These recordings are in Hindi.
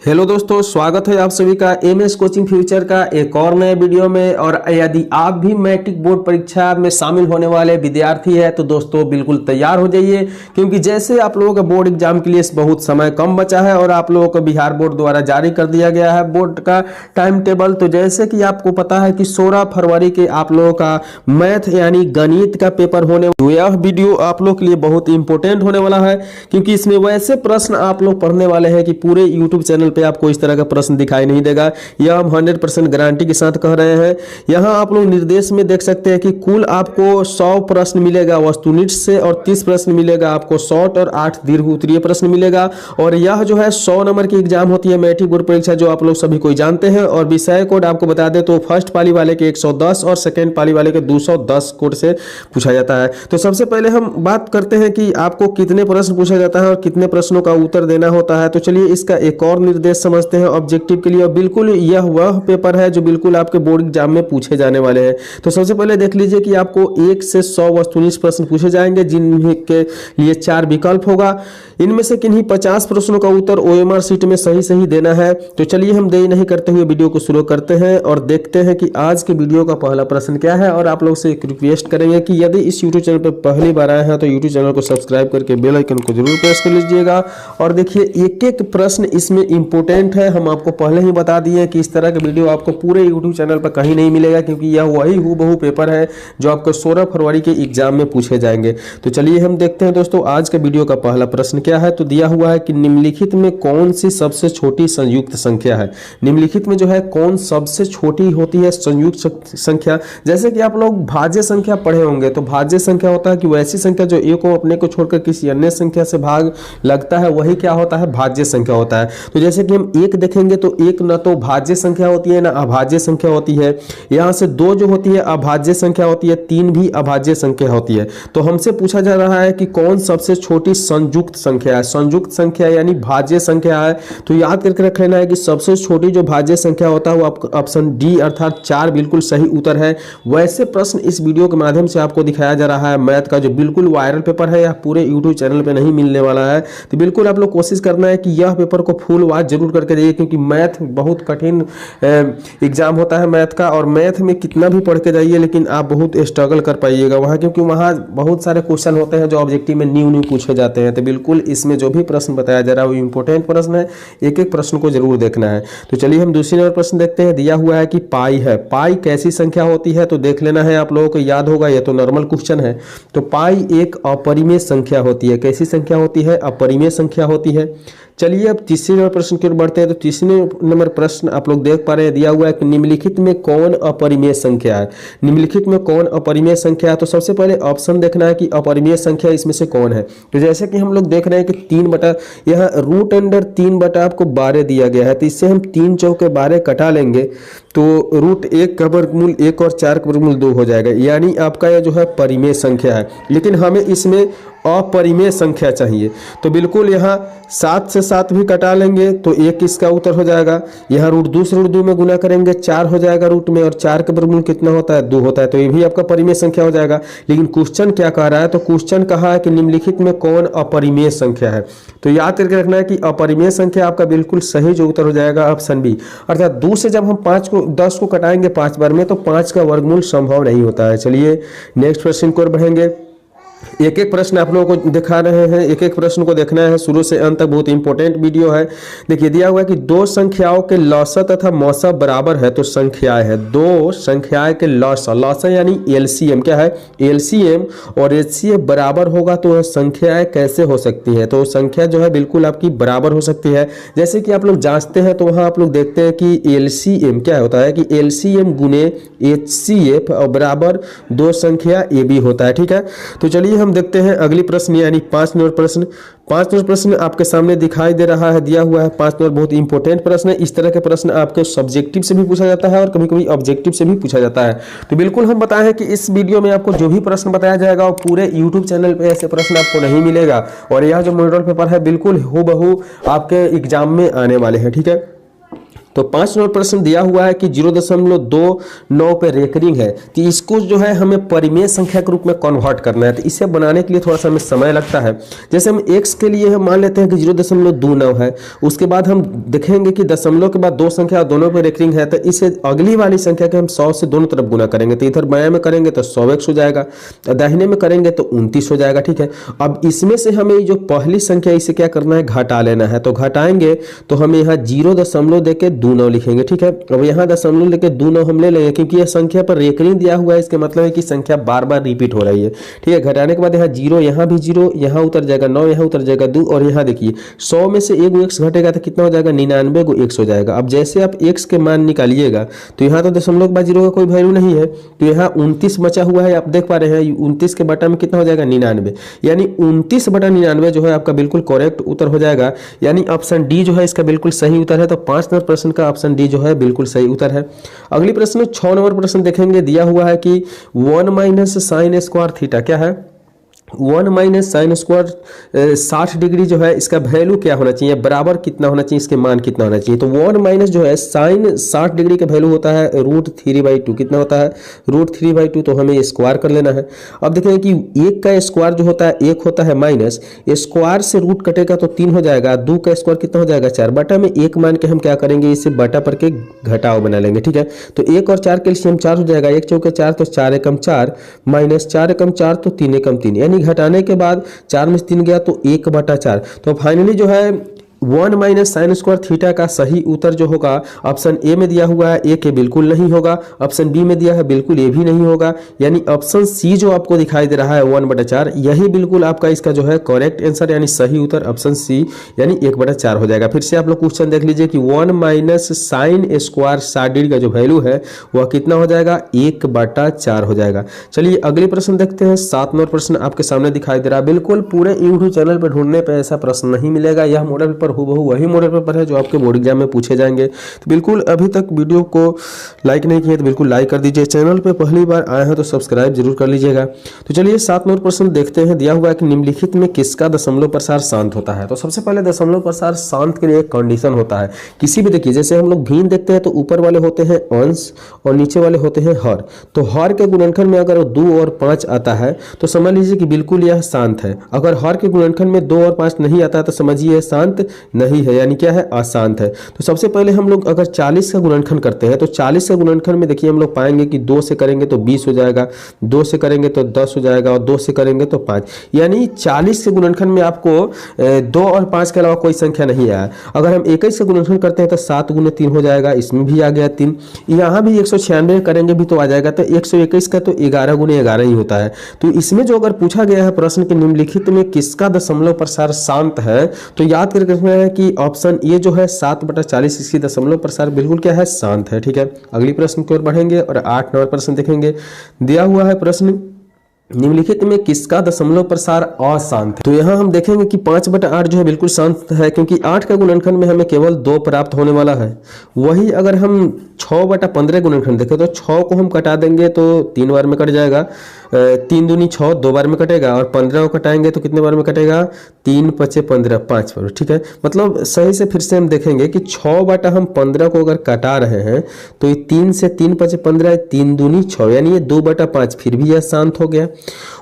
हेलो दोस्तों, स्वागत है आप सभी का एमएस कोचिंग फ्यूचर का एक और नए वीडियो में। और यदि आप भी मैट्रिक बोर्ड परीक्षा में शामिल होने वाले विद्यार्थी है तो दोस्तों बिल्कुल तैयार हो जाइए, क्योंकि जैसे आप लोगों के बोर्ड एग्जाम के लिए बहुत समय कम बचा है और आप लोगों को बिहार बोर्ड द्वारा जारी कर दिया गया है बोर्ड का टाइम टेबल। तो जैसे कि आपको पता है कि 16 फरवरी के आप लोगों का मैथ यानी गणित का पेपर होने, यह वीडियो आप लोग के लिए बहुत इंपॉर्टेंट होने वाला है, क्योंकि इसमें वैसे प्रश्न आप लोग पढ़ने वाले हैं कि पूरे यूट्यूब चैनल पे आपको इस तरह का प्रश्न दिखाई नहीं देगा। यह हम 100% गारंटी के साथ कह रहे हैं। यहां आप लोग निर्देश में देख सकते हैं कि कुल आपको 100 प्रश्न मिलेगा वस्तुनिष्ठ से और 30 प्रश्न मिलेगा आपको शॉर्ट और 8 दीर्घ उत्तरीय प्रश्न मिलेगा। और यह जो है 100 नंबर की एग्जाम होती है मैट्रिक बोर्ड परीक्षा, जो आप लोग सभी कोई जानते हैं। और विषय कोड आपको बता दें तो फर्स्ट पाली वाले के 110 और सेकेंड पाली वाले के 210 कोड से पूछा जाता है। तो सबसे पहले हम बात करते हैं कि आपको कितने प्रश्न पूछा जाता है और कितने प्रश्नों का उत्तर देना होता है। तो चलिए इसका एक और निर्देश समझते हैं ऑब्जेक्टिव के लिए। और बिल्कुल यह वह पेपर है जो बिल्कुल आपके बोर्ड एग्जाम में पूछे जाने वाले हैं। तो सबसे पहले देख लीजिए कि आपको 1 से 100 वस्तुनिष्ठ प्रश्न पूछे जाएंगे, जिनके लिए 4 विकल्प होगा। इनमें से किन्हीं 50 प्रश्नों का उत्तर ओएमआर शीट में सही सही देना है। तो चलिए हम देरी नहीं करते हुए वीडियो को शुरू करते हैं और देखते हैं कि आज के वीडियो का पहला प्रश्न क्या है। और आप लोग से एक रिक्वेस्ट करेंगे कि यदि इस यूट्यूब चैनल पर पहली बार आए हैं तो यूट्यूब चैनल को सब्सक्राइब करके बेल आइकन को जरूर प्रेस कर लीजिएगा। और देखिए एक एक प्रश्न इसमें इंपॉर्टेंट है। हम आपको पहले ही बता दिए कि इस तरह के वीडियो आपको पूरे यूट्यूब चैनल पर कहीं नहीं मिलेगा, क्योंकि यह वही हूबहू पेपर है जो आपको 16 फरवरी के एग्जाम में पूछे जाएंगे। तो चलिए हम देखते हैं दोस्तों आज के वीडियो का पहला प्रश्न क्या है। तो दिया हुआ है कि निम्नलिखित में कौन सी सबसे छोटी संयुक्त संख्या है। निम्नलिखित में जो है कौन सबसे छोटी होती है संयुक्त संख्या। जैसे कि आप लोग भाज्य संख्या पढ़े होंगे, तो भाज्य संख्या होता है कि वैसी संख्या जो एक को अपने को छोड़कर किसी अन्य संख्या से भाग लगता है, वही क्या होता है, भाज्य संख्या होता है। तो जैसे कि हम एक देखेंगे तो एक न तो भाज्य संख्या होती है ना अभाज्य संख्या होती है। यहां से 2 जो होती है अभाज्य संख्या होती है, 3 भी अभाज्य संख्या होती है। तो हमसे पूछा जा रहा है कि कौन सबसे छोटी संयुक्त संख्या है। संयुक्त संख्या यानी भाज्य संख्या है। तो याद करके रख लेना है कि सबसे छोटी जो भाज्य संख्या होता है वो ऑप्शन डी अर्थात 4 बिल्कुल सही उत्तर है। वैसे प्रश्न इस वीडियो के माध्यम से आपको दिखाया जा रहा है मैथ का, जो बिल्कुल वायरल पेपर है, यह पूरे यूट्यूब चैनल पे नहीं मिलने वाला है। तो बिल्कुल आप लोग कोशिश करना है कि यह पेपर को फुल वॉच जरूर करके जाइए, क्योंकि मैथ बहुत कठिन एग्जाम होता है मैथ का। और मैथ में कितना भी पढ़ के जाइए लेकिन आप बहुत स्ट्रगल कर पाइएगा वहाँ, क्योंकि वहाँ बहुत सारे क्वेश्चन होते हैं जो ऑब्जेक्टिव में न्यू पूछे जाते हैं। तो बिल्कुल इसमें जो भी प्रश्न बताया जा रहा है वो इंपॉर्टेंट प्रश्न है, एक एक प्रश्न को जरूर देखना है। तो चलिए हम दूसरी नंबर प्रश्न देखते हैं। दिया हुआ है कि पाई है। पाई कैसी संख्या होती है, तो देख लेना है, आप लोगों को याद होगा, यह तो नॉर्मल क्वेश्चन है। तो पाई एक अपरिमेय संख्या होती है। कैसी संख्या होती है, अपरिमेय संख्या होती है। चलिए अब तीसरे नंबर प्रश्न की ओर बढ़ते हैं। तो तीसरे नंबर प्रश्न आप लोग देख पा रहे हैं, दिया हुआ है कि निम्नलिखित में कौन अपरिमेय संख्या है। निम्नलिखित में कौन अपरिमेय संख्या है। तो सबसे पहले ऑप्शन देखना है कि अपरिमेय संख्या इसमें से कौन है। तो जैसे कि हम लोग देख रहे हैं कि 3 बटा, यह रूट अंडर 3 बटा आपको 12 दिया गया है। तो इससे हम 3 चौके 12 कटा लेंगे तो रूट 1 का वर्गमूल 1 और 4 का वर्गमूल 2 हो जाएगा, यानी आपका यह जो है परिमेय संख्या है। लेकिन हमें इसमें अपरिमेय संख्या चाहिए। तो बिल्कुल यहाँ 7 से 7 भी कटा लेंगे तो 1 इसका उत्तर हो जाएगा। यहाँ रूट 2 से रूट 2 में गुना करेंगे 4 हो जाएगा रूट में, और 4 का वर्गमूल कितना होता है, 2 होता है। तो ये भी आपका परिमेय संख्या हो जाएगा। लेकिन क्वेश्चन क्या कह रहा है, तो क्वेश्चन कहा है कि निम्नलिखित में कौन अपरिमेय संख्या है। तो याद करके रखना है कि अपरिमेय संख्या आपका बिल्कुल सही जो उत्तर हो जाएगा ऑप्शन बी। अर्थात 2 से जब हम 10 को कटाएंगे 5 बार में तो 5 का वर्गमूल संभव नहीं होता है। चलिए नेक्स्ट प्रश्न की ओर बढ़ेंगे। एक एक प्रश्न आप लोगों को दिखा रहे हैं, एक एक प्रश्न को देखना है शुरू से अंत तक, बहुत इंपॉर्टेंट वीडियो है। देखिए दिया हुआ है कि 2 संख्याओं के लौसा तथा मौसा बराबर है तो संख्याएं है। 2 संख्याएं के लौसा, लौसा यानी एलसीएम क्या है, एलसीएम और एचसीएफ बराबर होगा तो संख्याएं कैसे हो सकती है। तो संख्या जो है बिल्कुल आपकी बराबर हो सकती है। जैसे कि आप लोग जांचते हैं तो वहां आप लोग देखते हैं कि एलसीएम क्या होता है कि एलसीएम गुने एचसीएफ और बराबर 2 संख्या ए बी होता है। ठीक है, तो चलिए हम देखते हैं अगली प्रश्न यानी 5 नंबर प्रश्न। 5 नंबर प्रश्न आपके सामने दिखाई दे रहा है, दिया हुआ है 5 नंबर, बहुत इंपॉर्टेंट प्रश्न है। इस तरह के प्रश्न आपके सब्जेक्टिव से भी पूछा जाता है और कभी कभी ऑब्जेक्टिव से भी पूछा जाता है। तो बिल्कुल हम बताएं कि इस वीडियो में आपको जो भी प्रश्न बताया जाएगा वो पूरे यूट्यूब चैनल पे ऐसे प्रश्न आपको नहीं मिलेगा। और यह जो मॉडल पेपर है बिल्कुल हूबहू आपके एग्जाम में आने वाले हैं। ठीक है, तो 5 नंबर प्रश्न दिया हुआ है कि 0.29 पे रेकरिंग है, तो इसको जो है हमें परिमेय संख्या के रूप में कन्वर्ट करना है। तो इसे बनाने के लिए थोड़ा सा हमें समय लगता है। जैसे हम x के लिए हम मान लेते हैं कि 0.29 है, उसके बाद हम देखेंगे कि दशमलव के बाद दो संख्या दोनों पे रेकरिंग है, तो इसे अगली वाली संख्या के हम 100 से दोनों तरफ गुना करेंगे। तो इधर बाएं में करेंगे तो 100x हो जाएगा, दाहिने में करेंगे तो 29 हो जाएगा। ठीक है, अब इसमें से हमें जो पहली संख्या इसे क्या करना है, घटा लेना है। तो घटाएंगे तो हमें यहाँ 0 देके 29 लिखेंगे। ठीक है, अब यहाँ दशमलव लेके 29 हम ले लेंगे, क्योंकि यह संख्या पर रेकरिंग दिया हुआ है, इसके मतलब है कि संख्या बार बार रिपीट हो रही है। ठीक है, घटाने के बाद यहाँ 0, यहाँ भी 0, यहाँ उतर जाएगा 9, यहाँ उतर जाएगा 2, और यहाँ देखिए 100 में से एक x घटेगा तो कितना हो जाएगा, 99 को x हो जाएगा। अब जैसे आप x के मान निकालिएगा तो यहाँ तो दशमलव के बाद 0 का कोई वैल्यू नहीं है, तो यहाँ 29 बचा हुआ है, आप देख पा रहे हैं 29 के बटा में कितना हो जाएगा, 99, यानी 29/99 जो है आपका बिल्कुल करेक्ट उत्तर हो जाएगा। यानी ऑप्शन डी जो है इसका बिल्कुल सही उत्तर है। तो 5 नंबर प्रश्न का ऑप्शन डी जो है बिल्कुल सही उत्तर है। अगली प्रश्न 6 नंबर प्रश्न देखेंगे, दिया हुआ है कि 1 - sin स्क्वायर थीटा क्या है। 1 - sin स्क्वायर 60 डिग्री जो है इसका वैल्यू क्या होना चाहिए, बराबर कितना होना चाहिए, इसके मान कितना होना चाहिए। तो 1 जो है sin 60 डिग्री का वैल्यू होता है √3/2, कितना होता है, √3/2, तो हमें स्क्वायर कर लेना है। अब देखें कि 1 का स्क्वायर जो होता है 1 होता है माइनस, स्क्वायर से रूट कटेगा तो 3 हो जाएगा, 2 का स्क्वायर कितना हो जाएगा, 4, बटा में 1 मान के हम क्या करेंगे, इसे बटा पर के घटाव बना लेंगे। ठीक है, तो 1 और 4 के एलसीएम 4 हो जाएगा, 1 चौके 4 तो 4 एकम 4, माइनस 4 एकम 4 तो 3 एकम 3, यानी घटाने के बाद 4 में से 3 गया तो 1/4। तो फाइनली जो है 1 - sin स्क्वायर थीटा का सही उत्तर जो होगा ऑप्शन ए में दिया हुआ है, ए के बिल्कुल नहीं होगा, ऑप्शन बी में दिया है बिल्कुल ए भी नहीं होगा, यानी ऑप्शन सी जो आपको दिखाई दे रहा है 1/4, यही बिल्कुल आपका इसका जो है करेक्ट आंसर, यानी सही उत्तर ऑप्शन सी यानी 1/4 हो जाएगा। फिर से आप लोग क्वेश्चन देख लीजिए कि 1 - sin स्क्वायर 60 डिग्री का जो वैल्यू है वह कितना हो जाएगा, 1/4 हो जाएगा। चलिए अगले प्रश्न देखते हैं। 7 नंबर प्रश्न आपके सामने दिखाई दे रहा है। बिल्कुल पूरे यूट्यूब चैनल पर ढूंढने पर ऐसा प्रश्न नहीं मिलेगा, यह मॉडल पेपर हूबहू वही मॉडल पेपर है जो आपके बोर्ड एग्जाम में पूछे जाएंगे। तो बिल्कुल अभी तक वीडियो को लाइक नहीं किए तो बिल्कुल लाइक कर दीजिए, चैनल पे पहली बार आए हैं तो सब्सक्राइब जरूर कर लीजिएगा। तो चलिए 7 नंबर प्रश्न देखते हैं। दिया हुआ है कि निम्नलिखित में किसका दशमलव प्रसार शांत होता है। तो सबसे पहले दशमलव प्रसार शांत के लिए एक कंडीशन होता है, किसी भी देखिए जैसे हम लोग भिन्न देखते हैं तो ऊपर वाले होते हैं अंश और नीचे वाले होते हैं हर। तो हर के गुणनखंड में अगर 2 और 5 आता है तो समझ लीजिए कि बिल्कुल यह शांत है। अगर हर के गुणनखंड में 2 और 5 नहीं आता है तो समझिए शांत नहीं है, यानी क्या है, अशांत है। तो सबसे पहले हम लोग अगर 40 का गुणनखंड करते हैं तो 40 का गुणनखंड में देखिए हम लोग पाएंगे कि 2 से करेंगे तो 20 हो जाएगा, 2 से करेंगे तो 10 हो जाएगा और 2 से करेंगे तो 5, यानी 40 के गुणनखंड में आपको 2 और 5 के अलावा कोई संख्या नहीं आया। अगर हम 21 का गुणनखंड करते हैं तो 7 × 3 हो जाएगा, इसमें भी आ गया 3, यहाँ भी 196 करेंगे भी तो आ जाएगा। तो 121 का तो 11 × 11 ही होता है। तो इसमें जो अगर पूछा गया है प्रश्न के निम्नलिखित में किसका दशमलव प्रसार शांत है, तो याद करके रखना है कि ऑप्शन ये जो है 7/40 इसकी दशमलव प्रसार बिल्कुल क्या है, शांत है। ठीक है, अगली प्रश्न की ओर बढ़ेंगे और 8 नंबर प्रश्न देखेंगे। दिया हुआ है प्रश्न निम्नलिखित में किसका दशमलव प्रसार अशांत है। तो यहाँ हम देखेंगे कि 5/8 जो है बिल्कुल शांत है, क्योंकि 8 का गुणनखंड में हमें केवल 2 प्राप्त होने वाला है। वही अगर हम 6/15 गुणनखंड देखें तो 6 को हम कटा देंगे तो 3 बार में कट जाएगा, 3 दूनी 6 2 बार में कटेगा, और 15 को कटाएंगे तो कितने बार में कटेगा, 3 × 5 = 15 5 बार। ठीक है, मतलब सही से फिर से हम देखेंगे कि 6/15 को अगर कटा रहे हैं तो ये 3 से 3 × 5 = 15, 3 दूनी 6, यानी ये 2/5, फिर भी यह शांत हो गया।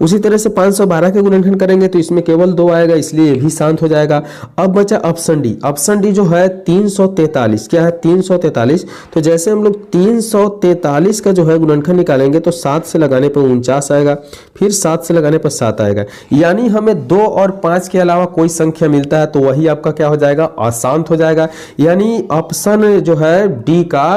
उसी तरह से 512 के गुणनखंड करेंगे तो इसमें केवल 2 आएगा, इसलिए ये भी शांत हो जाएगा। अब बचा ऑप्शन डी। ऑप्शन डी जो है 343, क्या है, 343। तो जैसे हम लोग 343 का जो है गुणनखंड निकालेंगे तो 7 से लगाने पर 49 आएगा, फिर 7 से लगाने पर 7 आएगा, यानी हमें 2 और 5 के अलावा कोई संख्या मिलता है तो वही आपका क्या हो जाएगा, अशांत हो जाएगा। यानी ऑप्शन जो है डी का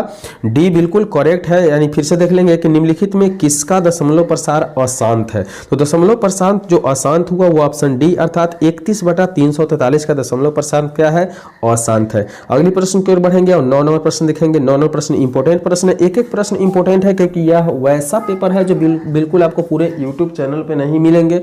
डी बिल्कुल करेक्ट है। यानी फिर से देख लेंगे कि निम्नलिखित में किसका दशमलव प्रसार अशांत है। तो दशमलव प्रसार जो अशांत हुआ वो ऑप्शन डी अर्थात 31/343 का दशमलव प्रसार क्या है, अशांत है। अगली प्रश्न की ओर बढ़ेंगे और 9 नंबर प्रश्न दिखेंगे। 9 नंबर प्रश्न इंपोर्टेंट प्रश्न है, एक एक प्रश्न इंपोर्टेंट है क्योंकि यह वैसा पेपर है जो बिल्कुल आपको पूरे यूट्यूब चैनल पे नहीं मिलेंगे।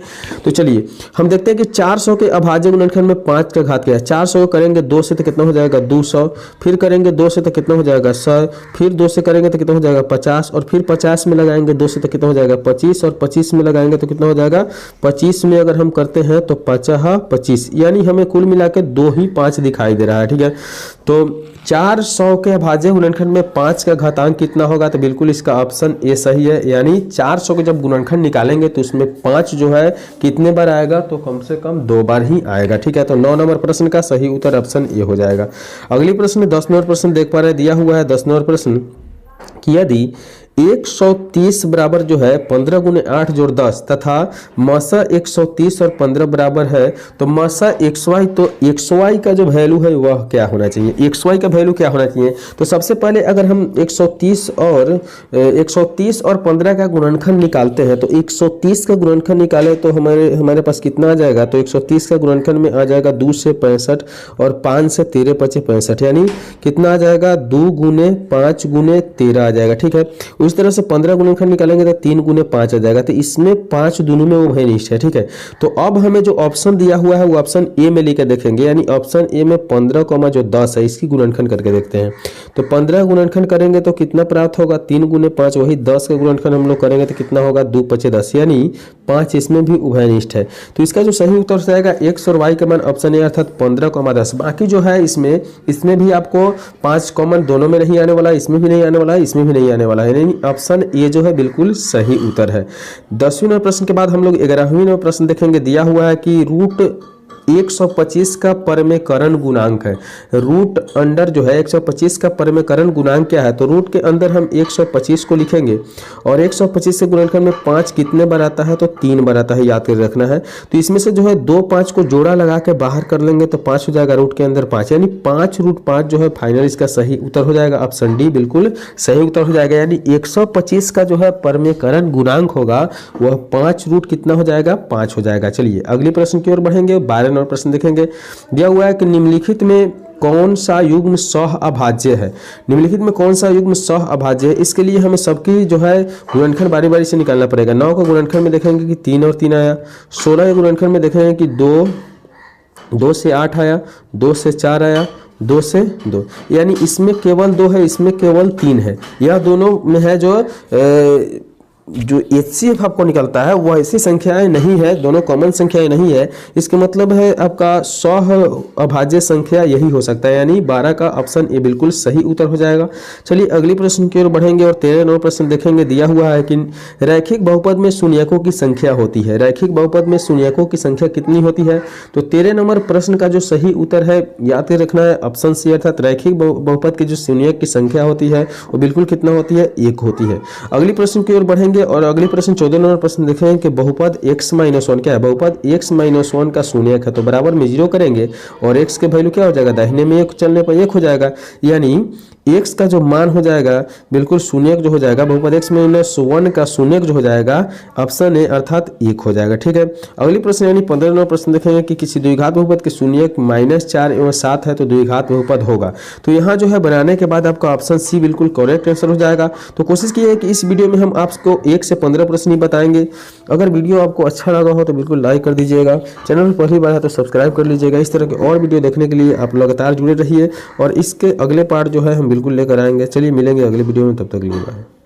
तो चलिए हम देखते हैं कि 400 के अभाज्य गुणनखंड में 5 का घात क्या है। 400 करेंगे 2 से तो कितना हो जाएगा, 200, फिर करेंगे 2 से तो कितना हो जाएगा, 100, फिर 2 से करेंगे तो कितना हो जाएगा, 50, और फिर 50 में लगाएंगे 2 से तो कितना हो जाएगा, 25, और 25 में लगाएंगे तो कितना हो जाएगा, 25 में अगर हम करते हैं तो 50 25, यानी हमें कुल मिला के 2 ही 5 दिखाई दे रहा है। ठीक है, तो 400 के भाज्य गुणनखंड में 5 का घातांक कितना होगा, तो बिल्कुल इसका ऑप्शन ए सही है। यानी 400 के जब गुणनखंड निकालेंगे तो उसमें 5 जो है कितने बार आएगा, तो कम से कम 2 बार ही आएगा। ठीक है, तो 9 नंबर प्रश्न का सही उत्तर ऑप्शन ए हो जाएगा। अगली प्रश्न 10 नंबर प्रश्न देख पा रहे हैं, दिया हुआ है 10 नंबर प्रश्न कि यदि 130 बराबर जो है 15 गुने 8 जोड़ 10 तथा मसा 130 और 15 बराबर है, तो मसा xy, तो xy का जो वैल्यू है वह क्या होना चाहिए, xy का वैल्यू क्या होना चाहिए। तो सबसे पहले अगर हम 130 और 15 का गुणनखंड निकालते हैं, तो 130 का गुणनखंड निकाले तो हमारे पास कितना आ जाएगा, तो 130 का गुणनखंड में आ जाएगा 2 से 65 और 5 से 13 पचे 65, यानी कितना आ जाएगा 2 गुने 5 गुने 13 आ जाएगा। ठीक है, इस तरह से 15 गुणनखंड निकालेंगे तो 3 गुने 5 आ जाएगा, तो इसमें 5 दोनों में उभयनिष्ठ है। ठीक है, तो अब हमें जो ऑप्शन दिया हुआ है वो ऑप्शन ए में लेकर देखेंगे, यानी ऑप्शन ए में 15 जो 10 है इसकी गुणनखंड करके देखते हैं। तो 15 गुणनखंड करेंगे तो कितना प्राप्त होगा, 3 गुने 5, वही 10 का गुणनखंड हम लोग करेंगे तो कितना होगा 2 पचे 10, यानी 5 इसमें भी उभयनिष्ठ है। तो इसका जो सही उत्तर हो जाएगा एक्स और वाई का मान ऑप्शन ए अर्थात 15,10। बाकी जो है इसमें भी आपको 5 कॉमन दोनों में नहीं आने वाला, इसमें भी नहीं आने वाला, इसमें भी नहीं आने वाला है, यानी ऑप्शन ए जो है बिल्कुल सही उत्तर है। 10वीं नंबर प्रश्न के बाद हम लोग 11वीं नंबर प्रश्न देखेंगे। दिया हुआ है कि रूट 125 का परमेकरण गुणांक है। रूट अंडर जो है 125 का परमेकरण गुणांक क्या है, तो रूट के अंदर हम 125 को लिखेंगे और 125 से गुणनखंड में 5 कितने बार आता है, तो 3 बार आता है, याद कर रखना है। तो इसमें से जो है 2 5 को जोड़ा लगा के बाहर कर लेंगे तो 5 हो जाएगा, रूट के अंदर 5, यानी 5 रूट 5 जो है फाइनल इसका सही उत्तर हो जाएगा। ऑप्शन डी बिल्कुल सही उत्तर हो जाएगा, यानी 125 का जो है परमेकरण गुणांक होगा वह 5 रूट कितना हो जाएगा, 5 हो जाएगा। चलिए अगली प्रश्न की ओर बढ़ेंगे। 12 नंबर प्रश्न देखेंगे। दिया हुआ है कि निम्नलिखित में कौन सा युग्म सह अभाज्य है। निम्नलिखित में कौन सा युग्म सह अभाज्य है, इसके लिए हमें सबकी जो है गुणनखंड बारी बारी से निकालना पड़ेगा। 9 का गुणनखंड में देखेंगे कि 3 और 3 आया। 16 के गुणनखंड में देखेंगे कि 2 से 8 आया, 2 से 4 आया, 2 से 2, यानी इसमें केवल 2 है, इसमें केवल 3 है। यह दोनों में है जो HCF आपको निकलता है वह ऐसी संख्याएं नहीं है, दोनों कॉमन संख्याएं नहीं है। इसके मतलब है आपका सह अभाज्य संख्या यही हो सकता है, यानी 12 का ऑप्शन ए बिल्कुल सही उत्तर हो जाएगा। चलिए अगली प्रश्न की ओर बढ़ेंगे और 13 नंबर प्रश्न देखेंगे। दिया हुआ है कि रैखिक बहुपद में शून्यकों की संख्या होती है। रैखिक बहुपद में शून्यकों की संख्या कितनी होती है, तो 13 नंबर प्रश्न का जो सही उत्तर है याद रखना है ऑप्शन सी, अर्थात रैखिक बहुपद की जो शून्यक की संख्या होती है वो बिल्कुल कितना होती है, 1 होती है। अगली प्रश्न की ओर बढ़ेंगे और अगली प्रश्न 14 नंबर प्रश्न देखें कि बहुपद x-1 क्या है। बहुपद x-1 का शून्यक है, तो बराबर में 0 करेंगे और x के वैल्यू क्या हो जाएगा, दाहिने में 1 चलने पर 1 हो जाएगा, यानी x का जो मान हो जाएगा बिल्कुल शून्यक जो हो जाएगा, बहुपद x-1 का शून्यक जो हो जाएगा ऑप्शन ए अर्थात 1 हो जाएगा। ठीक है, अगली प्रश्न यानी 15 नंबर प्रश्न देखेंगे कि किसी द्विघात बहुपद के शून्यक -4 एवं 7 है तो द्विघात बहुपद होगा। तो यहाँ जो है बनाने के बाद आपका ऑप्शन सी बिल्कुल करेक्ट आंसर हो जाएगा। तो कोशिश की है कि इस वीडियो में हम आपको 1 से 15 प्रश्न ही बताएंगे। अगर वीडियो आपको अच्छा लगा हो तो बिल्कुल लाइक कर दीजिएगा, चैनल पर पहली बार है तो सब्सक्राइब कर लीजिएगा। इस तरह के और वीडियो देखने के लिए आप लगातार जुड़े रहिए और इसके अगले पार्ट जो है हम बिल्कुल लेकर आएंगे। चलिए मिलेंगे अगले वीडियो में, तब तक के लिए बाय।